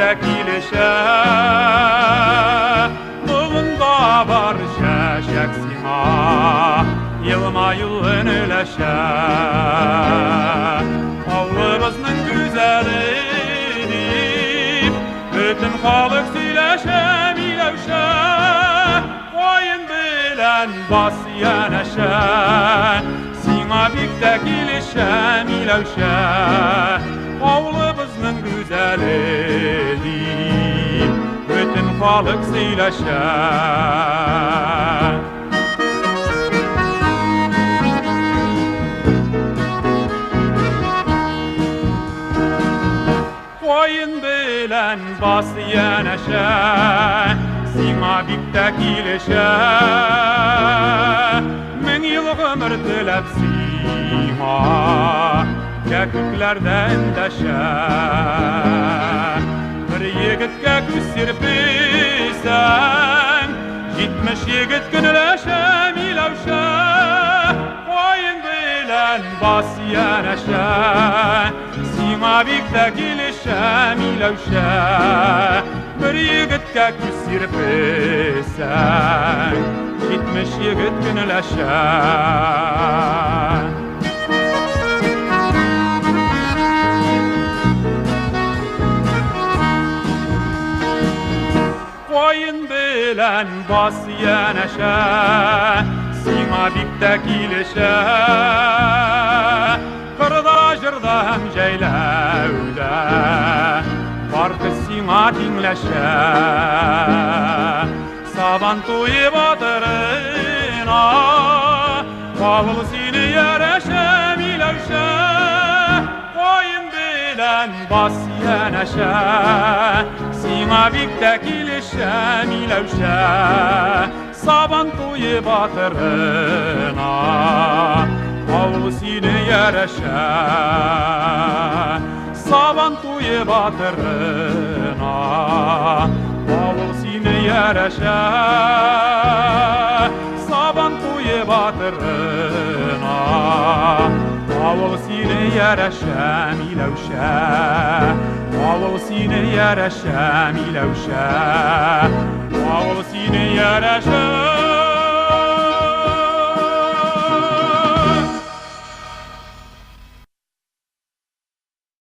kilişe Bulunda var şeşek sima Yılma yılın öleşe Avlımızın güzelini Bütün halık söyleşe milevşe Koyun bilen bas yeneşe Sina bikte kilişe milevşe Avlımızın güzelini Bütün halık söyleşe Koyun bilen bas yeneşe Sina bikte kilişe Min yıl ömür dilep sima Keküklerden deşe Bir yigitke küs sirpisen 70 yigit günleşe milevşe Koyun bilen bas yeneşe Sina bikte kilişe milevşe Bir yigitke küs sirpisen 70 yigit günleşe Koyun bilen bas yeneşe Sina bikte kilişe Kırda jırda hem ceylevde Var kız sina dinleşe Saban tuyi batırına Kavul sini yereşe milevşe Koyun bilen bas yeneşe Sina bikte kilişe milevşe Saban tuyi batırına Kavul sini yereşe Saban tuyi batırına Kavul sini yereşe Saban tuyi batırına Kavul sini yereşe milevşe Kavul sini yereşe milevşe Kavul sini yereşe